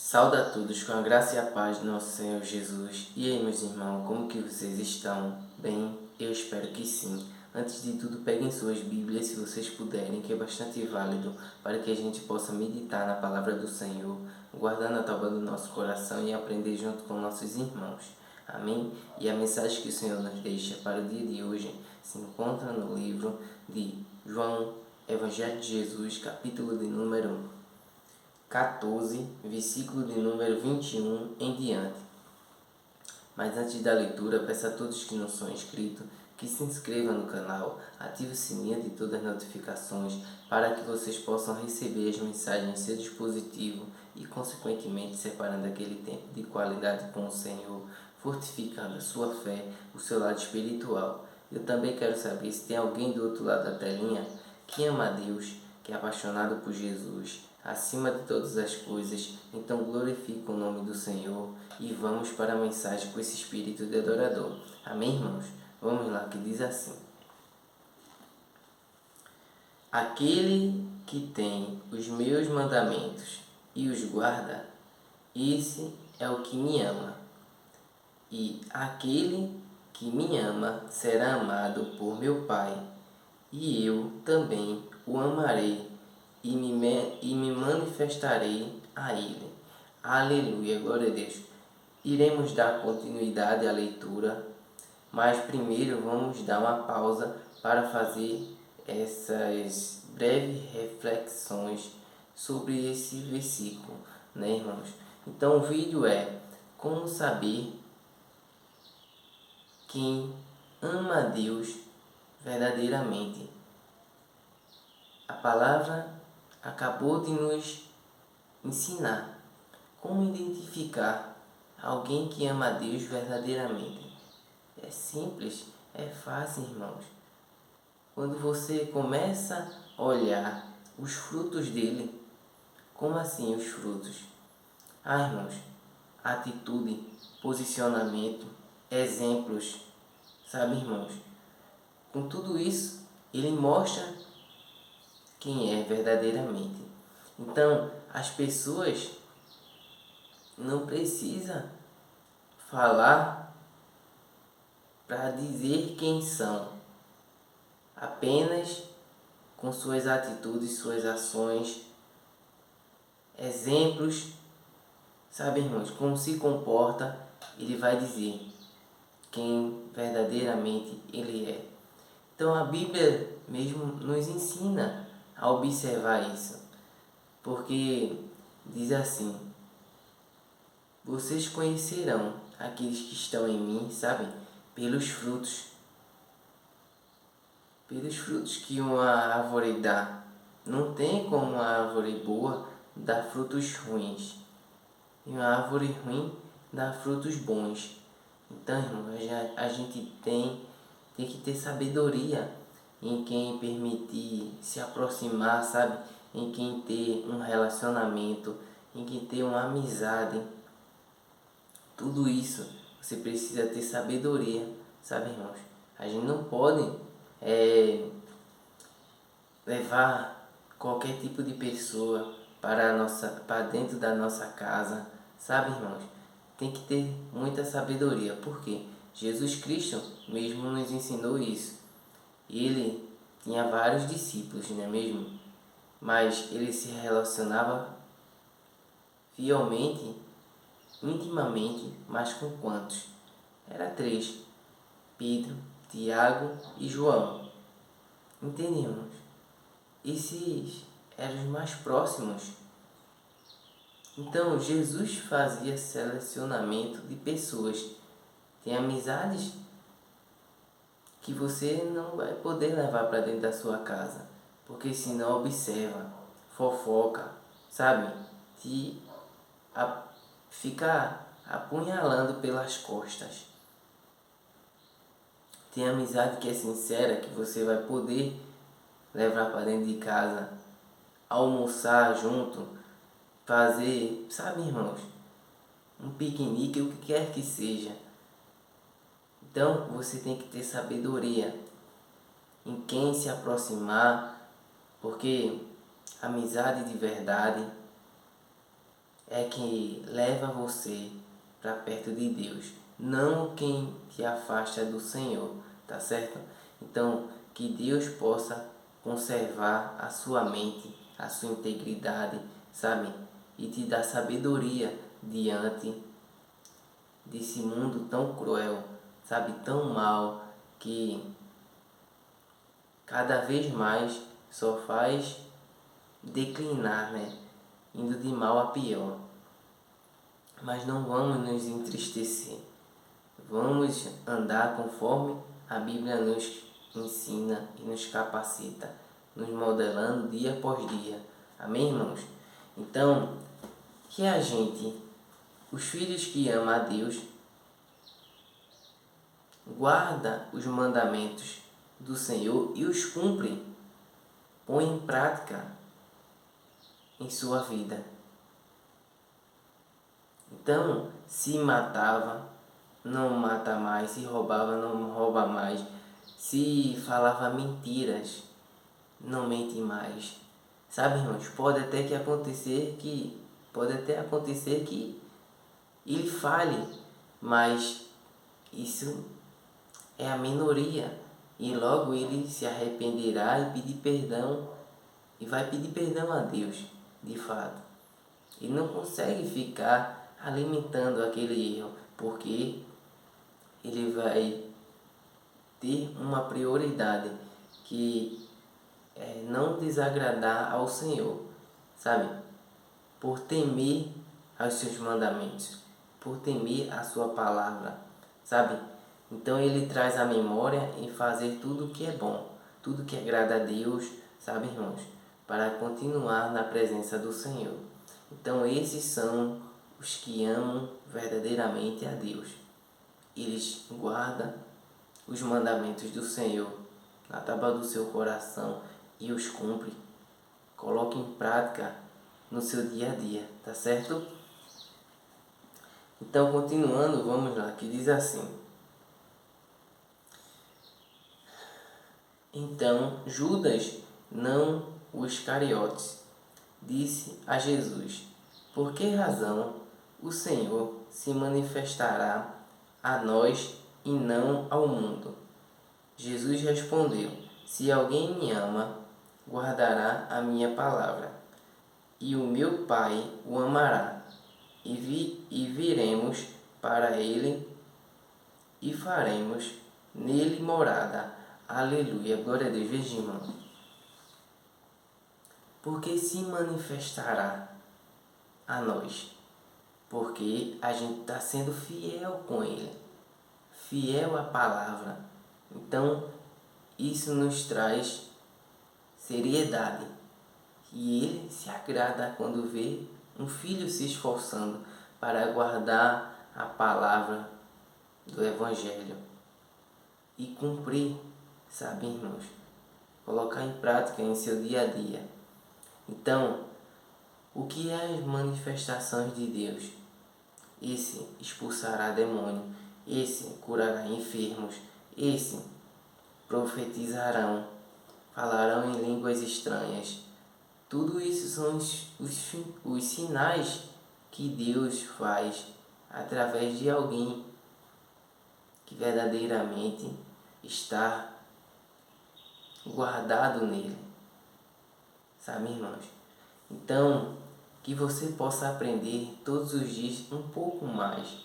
Sauda a todos com a graça e a paz do nosso Senhor Jesus. E aí, meus irmãos, como que vocês estão? Bem? Eu espero que sim. Antes de tudo, peguem suas Bíblias, se vocês puderem, que é bastante válido, para que a gente possa meditar na palavra do Senhor, guardar na tábua do nosso coração e aprender junto com nossos irmãos. Amém? E a mensagem que o Senhor nos deixa para o dia de hoje se encontra no livro de João, Evangelho de Jesus, capítulo de número 14, versículo de número 21 em diante. Mas antes da leitura, peço a todos que não são inscritos que se inscrevam no canal, ative o sininho de todas as notificações para que vocês possam receber as mensagens em seu dispositivo e, consequentemente, separando aquele tempo de qualidade com o Senhor, fortificando a sua fé, o seu lado espiritual. Eu também quero saber se tem alguém do outro lado da telinha que ama a Deus, que é apaixonado por Jesus, acima de todas as coisas. Então glorifica o nome do Senhor e vamos para a mensagem com esse espírito de adorador. Amém, irmãos? Vamos lá, que diz assim: aquele que tem os meus mandamentos e os guarda, esse é o que me ama. E aquele que me ama será amado por meu Pai, e eu também o amarei e me manifestarei a ele. Aleluia, glória a Deus. Iremos dar continuidade à leitura, mas primeiro vamos dar uma pausa para fazer essas breves reflexões sobre esse versículo, né, irmãos? Então o vídeo é como saber quem ama a Deus verdadeiramente. A palavra acabou de nos ensinar como identificar alguém que ama a Deus verdadeiramente. É simples, é fácil, irmãos. Quando você começa a olhar os frutos dele, como assim os frutos? Irmãos, atitude, posicionamento, exemplos, sabe, irmãos? Com tudo isso, ele mostra quem é verdadeiramente. Então, as pessoas não precisam falar para dizer quem são, apenas com suas atitudes, suas ações, exemplos, sabe, irmãos, como se comporta, ele vai dizer quem verdadeiramente ele é. Então a Bíblia mesmo nos ensina a observar isso, porque diz assim: vocês conhecerão aqueles que estão em mim, sabe? Pelos frutos. Pelos frutos que uma árvore dá. Não tem como uma árvore boa dar frutos ruins. E uma árvore ruim dá frutos bons. Então, irmão, a gente tem que ter sabedoria em quem permitir se aproximar, sabe? Em quem ter um relacionamento, em quem ter uma amizade. Tudo isso você precisa ter sabedoria, sabe, irmãos? A gente não pode levar qualquer tipo de pessoa para dentro da nossa casa, sabe, irmãos? Tem que ter muita sabedoria, porque Jesus Cristo mesmo nos ensinou isso. Ele tinha vários discípulos, não é mesmo? Mas ele se relacionava fielmente, intimamente, mas com quantos? Era 3: Pedro, Tiago e João. Entendemos? Esses eram os mais próximos. Então Jesus fazia selecionamento de pessoas. Tem amizades que você não vai poder levar para dentro da sua casa, porque senão observa, fofoca, sabe? Te fica apunhalando pelas costas. Tem amizade que é sincera, que você vai poder levar para dentro de casa, almoçar junto, fazer, sabe, irmãos, um piquenique, o que quer que seja. Então você tem que ter sabedoria em quem se aproximar, porque amizade de verdade é que leva você para perto de Deus, não quem te afasta do Senhor, tá certo? Então, que Deus possa conservar a sua mente, a sua integridade, sabe? E te dar sabedoria diante desse mundo tão cruel, sabe? Tão mal, que cada vez mais só faz declinar, né? Indo de mal a pior. Mas não vamos nos entristecer. Vamos andar conforme a Bíblia nos ensina e nos capacita, nos modelando dia após dia. Amém, irmãos? Então, que a gente, os filhos que amam a Deus, guarda os mandamentos do Senhor e os cumpre, põe em prática em sua vida. Então, se matava, não mata mais, se roubava, não rouba mais, se falava mentiras, não mente mais. Sabe, irmãos, pode até acontecer que ele fale, mas isso é a minoria, e logo ele se arrependerá e pedir perdão, e vai pedir perdão a Deus, de fato. Ele não consegue ficar alimentando aquele erro, porque ele vai ter uma prioridade que é não desagradar ao Senhor, sabe? Por temer aos seus mandamentos, por temer a sua palavra, sabe? Então ele traz a memória em fazer tudo o que é bom, tudo que agrada a Deus, sabe, irmãos? Para continuar na presença do Senhor. Então esses são os que amam verdadeiramente a Deus. Eles guardam os mandamentos do Senhor na tábua do seu coração e os cumpre. Coloque em prática no seu dia a dia, tá certo? Então, continuando, vamos lá, que diz assim: Então Judas, não o Iscariotes, disse a Jesus: Por que razão o Senhor se manifestará a nós e não ao mundo? Jesus respondeu: Se alguém me ama, guardará a minha palavra, e o meu Pai o amará, e viremos para ele e faremos nele morada. Aleluia, glória a Deus. Veja, irmão, porque se manifestará a nós, porque a gente está sendo fiel com ele, fiel à palavra. Então, isso nos traz seriedade. E ele se agrada quando vê um filho se esforçando para guardar a palavra do Evangelho e cumprir, sabe, irmãos? Colocar em prática em seu dia a dia. Então, o que é as manifestações de Deus? Esse expulsará demônio, esse curará enfermos, esse profetizarão, falarão em línguas estranhas. Tudo isso são os sinais que Deus faz através de alguém que verdadeiramente está guardado nele. Sabe, irmãos? Então, que você possa aprender todos os dias um pouco mais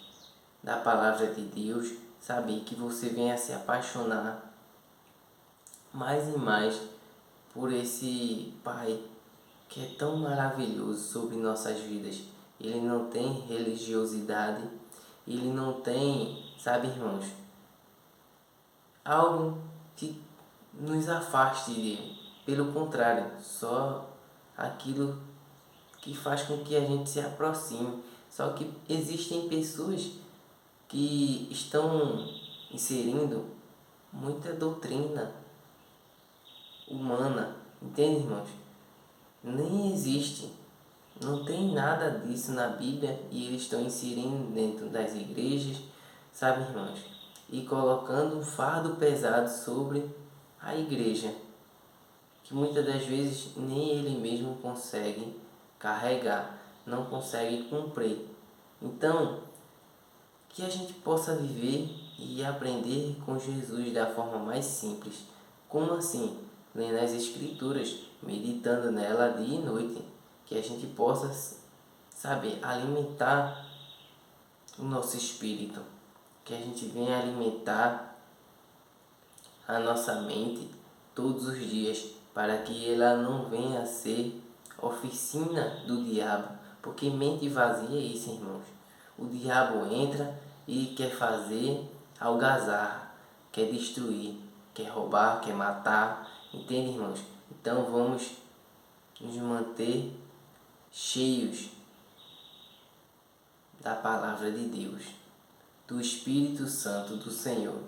da palavra de Deus, sabe? Que você venha se apaixonar mais e mais por esse Pai que é tão maravilhoso sobre nossas vidas. Ele não tem religiosidade, ele não tem, sabe, irmãos, algo que nos afaste dele. Pelo contrário, só aquilo que faz com que a gente se aproxime. Só que existem pessoas que estão inserindo muita doutrina humana, entende, irmãos? Nem existe, não tem nada disso na Bíblia e eles estão inserindo dentro das igrejas, sabe, irmãos? E colocando um fardo pesado sobre a igreja, que muitas das vezes nem ele mesmo consegue carregar. não consegue cumprir. Então, que a gente possa viver e aprender com Jesus da forma mais simples. Como assim? Lendo as Escrituras, meditando nela dia e noite. Que a gente possa, saber, alimentar o nosso espírito. Que a gente venha alimentar a nossa mente todos os dias, para que ela não venha a ser oficina do diabo. Porque mente vazia é isso, irmãos. O diabo entra e quer fazer algazarra, quer destruir, quer roubar, quer matar. Entende, irmãos? Então vamos nos manter cheios da palavra de Deus, do Espírito Santo do Senhor,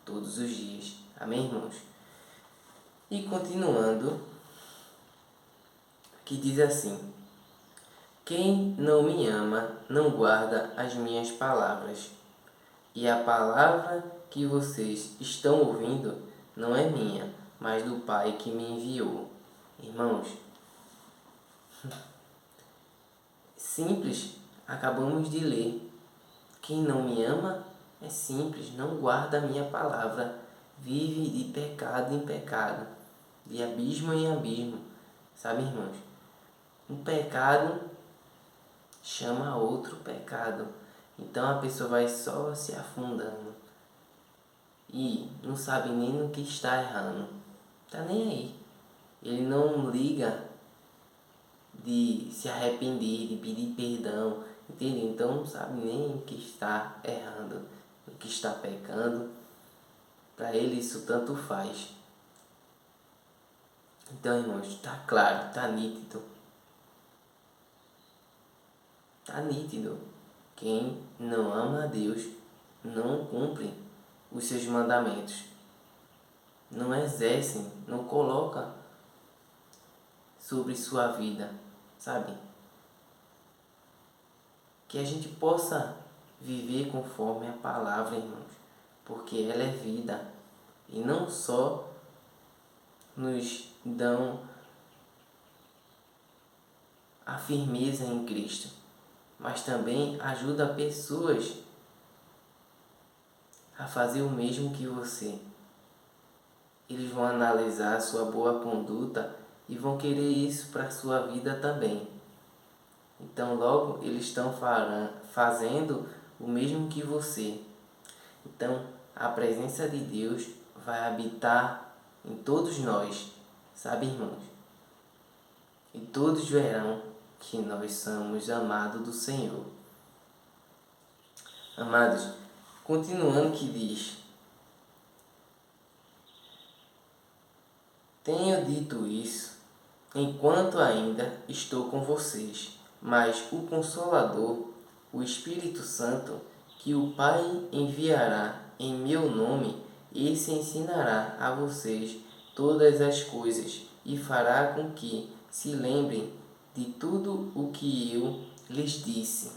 todos os dias. Amém, irmãos? E continuando, que diz assim: quem não me ama não guarda as minhas palavras, e a palavra que vocês estão ouvindo não é minha, mas do Pai que me enviou. Irmãos, simples, acabamos de ler. Quem não me ama é simples, não guarda a minha palavra, vive de pecado em pecado, de abismo em abismo. Sabe, irmãos? Um pecado chama outro pecado. Então a pessoa vai só se afundando e não sabe nem no que está errando. Tá nem aí. Ele não liga de se arrepender, de pedir perdão, entende? Então não sabe nem o que está errando, o que está pecando. Para ele isso tanto faz. Então, irmãos, está claro, está nítido. Está nítido. Quem não ama a Deus não cumpre os seus mandamentos. Não exercem, não coloca sobre sua vida, sabe? Que a gente possa viver conforme a palavra, irmãos, porque ela é vida e não só nos dão a firmeza em Cristo, mas também ajuda pessoas a fazer o mesmo que você. Eles vão analisar a sua boa conduta e vão querer isso para a sua vida também. Então logo eles estão fazendo o mesmo que você. Então a presença de Deus vai habitar em todos nós, sabe, irmãos? E todos verão que nós somos amados do Senhor. Amados, continuando que diz: tenho dito isso enquanto ainda estou com vocês, mas o Consolador, o Espírito Santo, que o Pai enviará em meu nome, esse ensinará a vocês todas as coisas e fará com que se lembrem de tudo o que eu lhes disse.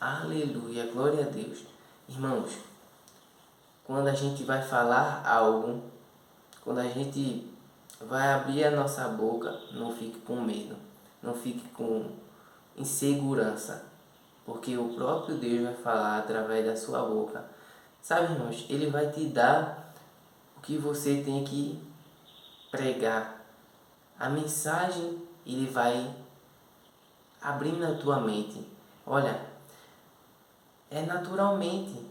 Aleluia, glória a Deus. Irmãos, quando a gente vai falar algo, quando a gente vai abrir a nossa boca, não fique com medo, não fique com insegurança, porque o próprio Deus vai falar através da sua boca. Sabe, irmãos, Ele vai te dar o que você tem que pregar. A mensagem Ele vai abrir na tua mente. Olha, é naturalmente.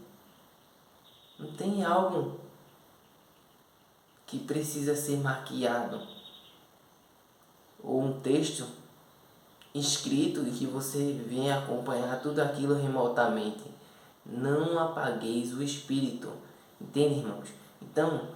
Não tem algo que precisa ser maquiado. Ou um texto escrito e que você venha acompanhar tudo aquilo remotamente. Não apagueis o espírito. Entende, irmãos? Então,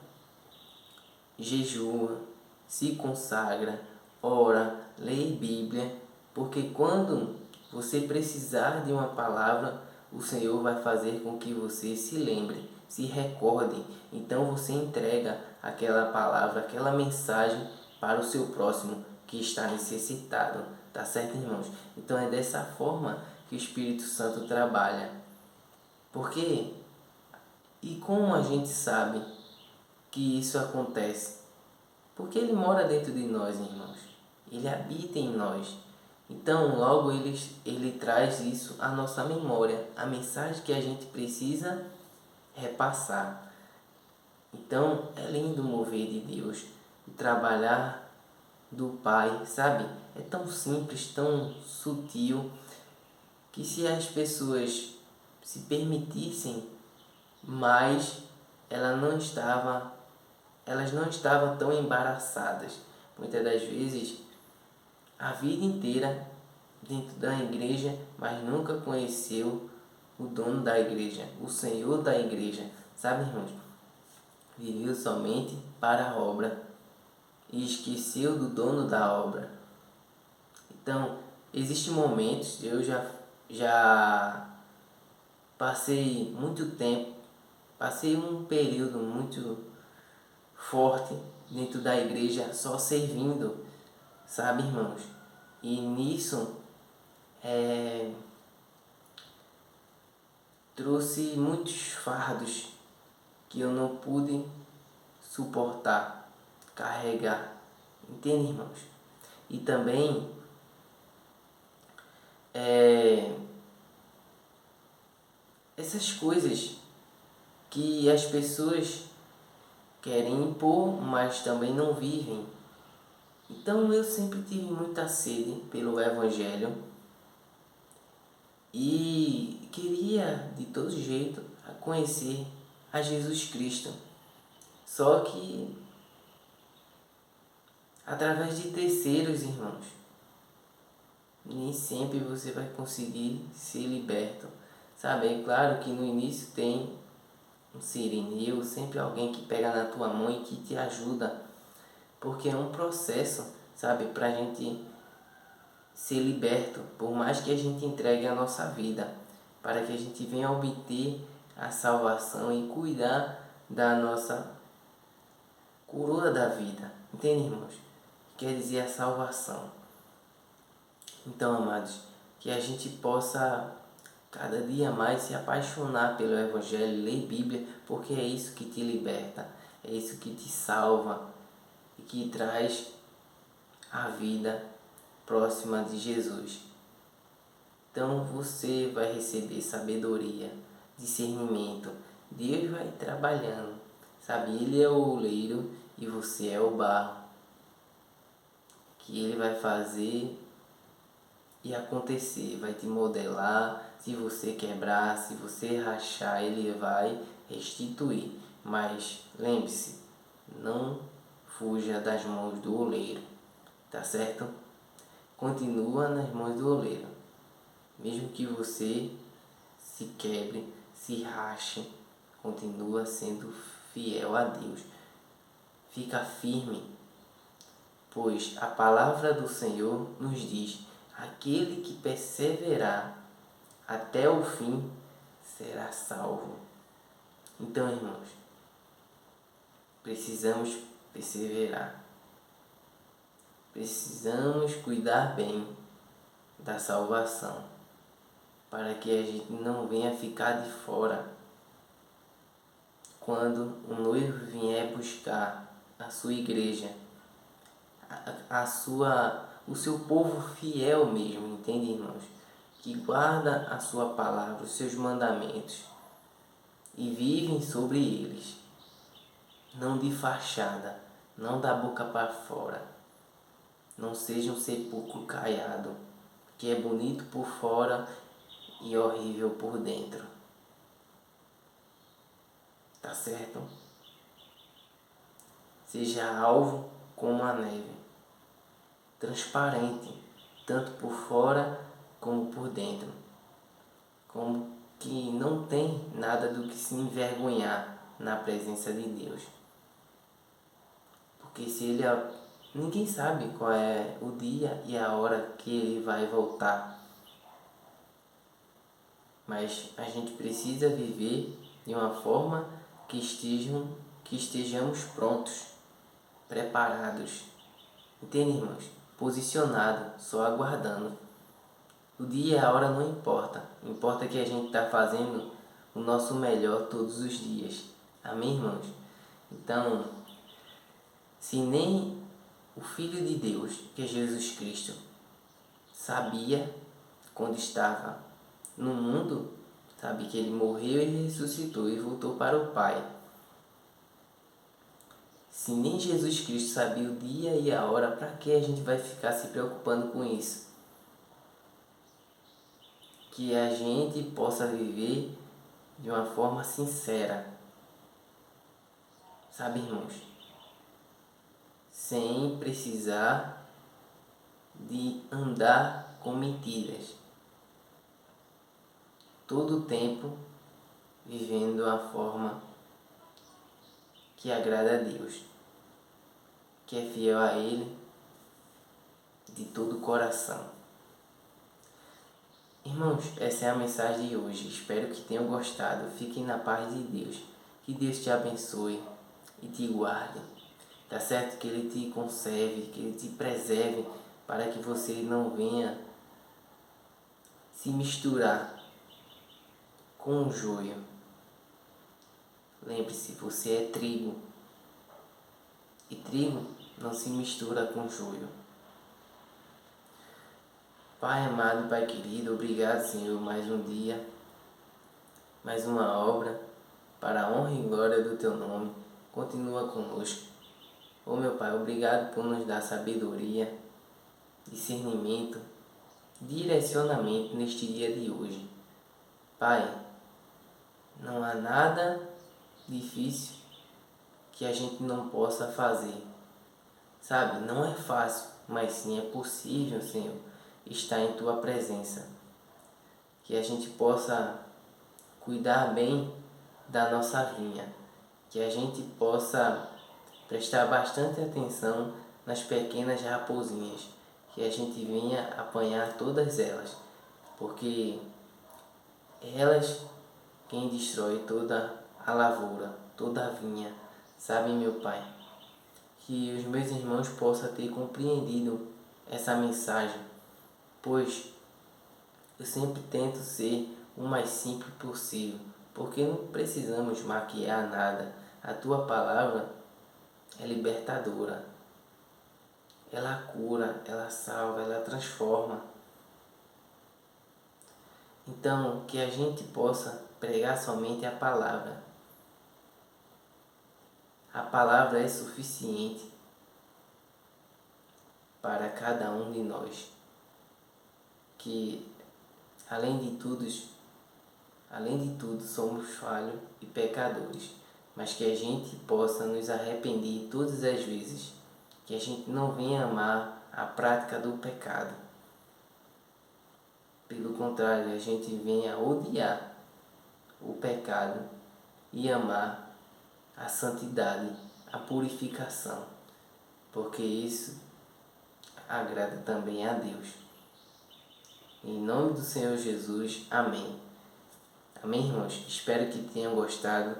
jejua, se consagra, ora, lê Bíblia, porque quando você precisar de uma palavra, o Senhor vai fazer com que você se lembre, se recorde. Então você entrega aquela palavra, aquela mensagem para o seu próximo que está necessitado. Tá certo, irmãos? Então é dessa forma que o Espírito Santo trabalha. Porque, e como a gente sabe que isso acontece? Porque Ele mora dentro de nós, irmãos. Ele habita em nós. Então, logo ele traz isso à nossa memória, a mensagem que a gente precisa repassar. Então, é lindo o mover de Deus, o trabalhar do Pai, sabe? É tão simples, tão sutil, que se as pessoas se permitissem mais, elas não estavam tão embaraçadas. Muitas das vezes, a vida inteira dentro da igreja, mas nunca conheceu o dono da igreja, o Senhor da igreja. Sabe, irmãos? Viveu somente para a obra e esqueceu do dono da obra. Então, existem momentos, eu já passei muito tempo, passei um período muito forte dentro da igreja só servindo, sabe, irmãos? E nisso trouxe muitos fardos que eu não pude suportar, carregar, entende, irmãos? E também essas coisas que as pessoas querem impor, mas também não vivem. Então eu sempre tive muita sede pelo Evangelho e queria de todo jeito conhecer a Jesus Cristo. Só que através de terceiros, irmãos, nem sempre você vai conseguir ser liberto. Sabe, é claro que no início tem um sirineu, sempre alguém que pega na tua mão e que te ajuda, porque é um processo, sabe, para a gente ser liberto, por mais que a gente entregue a nossa vida, para que a gente venha obter a salvação e cuidar da nossa coroa da vida, entende, irmãos? Quer dizer a salvação. Então, amados, que a gente possa cada dia mais se apaixonar pelo Evangelho, ler Bíblia, porque é isso que te liberta, é isso que te salva e que traz a vida próxima de Jesus. Então você vai receber sabedoria, discernimento. Deus vai trabalhando, sabe? Ele é o oleiro e você é o barro, que Ele vai fazer e acontecer, vai te modelar. Se você quebrar, se você rachar, Ele vai restituir. Mas lembre-se, não fuja das mãos do oleiro, tá certo? Continua nas mãos do oleiro. Mesmo que você se quebre, se rache, continua sendo fiel a Deus. Fica firme, pois a palavra do Senhor nos diz: aquele que perseverar até o fim será salvo. Então, irmãos, precisamos perseverar. Precisamos cuidar bem da salvação, para que a gente não venha ficar de fora quando o noivo vier buscar a sua igreja, o seu povo fiel mesmo, entende, irmãos? Que guarda a sua palavra, os seus mandamentos e vivem sobre eles, não de fachada, não da boca para fora. Não seja um sepulcro caiado, que é bonito por fora e horrível por dentro. Tá certo? Seja alvo como a neve, transparente, tanto por fora como por dentro. Como que não tem nada do que se envergonhar na presença de Deus. Porque se ele ninguém sabe qual é o dia e a hora que ele vai voltar. Mas a gente precisa viver de uma forma que estejamos prontos, preparados. Entende, irmãos? Posicionados, só aguardando. O dia e a hora não importa. Importa que a gente está fazendo o nosso melhor todos os dias. Amém, irmãos? Então, se nem o Filho de Deus, que é Jesus Cristo, sabia quando estava no mundo, sabe que ele morreu e ressuscitou e voltou para o Pai. Se nem Jesus Cristo sabia o dia e a hora, para que a gente vai ficar se preocupando com isso? Que a gente possa viver de uma forma sincera, sabe, irmãos? Sem precisar de andar com mentiras. Todo o tempo vivendo a forma que agrada a Deus, que é fiel a Ele de todo o coração. Irmãos, essa é a mensagem de hoje. Espero que tenham gostado. Fiquem na paz de Deus. Que Deus te abençoe e te guarde. Tá certo? Que Ele te conserve, que Ele te preserve, para que você não venha se misturar com o joio. Lembre-se, você é trigo. E trigo não se mistura com joio. Pai amado, Pai querido, obrigado, Senhor, mais um dia, mais uma obra, para a honra e glória do Teu nome. Continua conosco. Oh meu Pai, obrigado por nos dar sabedoria, discernimento, direcionamento neste dia de hoje. Pai, não há nada difícil que a gente não possa fazer. Sabe, não é fácil, mas sim é possível, Senhor, estar em Tua presença. Que a gente possa cuidar bem da nossa vinha. Que a gente possa prestar bastante atenção nas pequenas raposinhas. Que a gente venha apanhar todas elas. Porque elas quem destrói toda a lavoura, toda a vinha. Sabe, meu Pai? Que os meus irmãos possam ter compreendido essa mensagem, pois eu sempre tento ser o mais simples possível, porque não precisamos maquiar nada. A Tua palavra é libertadora, ela cura, ela salva, ela transforma. Então, que a gente possa pregar somente a palavra. A palavra é suficiente para cada um de nós. Que além de tudo somos falhos e pecadores, mas que a gente possa nos arrepender todas as vezes, que a gente não venha amar a prática do pecado. Pelo contrário, a gente venha odiar o pecado e amar a santidade, a purificação, porque isso agrada também a Deus. Em nome do Senhor Jesus, amém. Amém, irmãos? Espero que tenham gostado.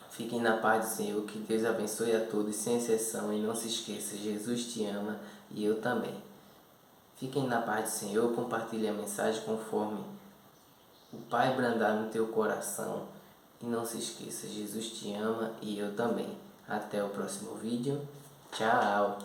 Fiquem na paz do Senhor, que Deus abençoe a todos, sem exceção, e não se esqueça, Jesus te ama e eu também. Fiquem na paz do Senhor, compartilhe a mensagem conforme o Pai brandar no teu coração. E não se esqueça, Jesus te ama e eu também. Até o próximo vídeo. Tchau!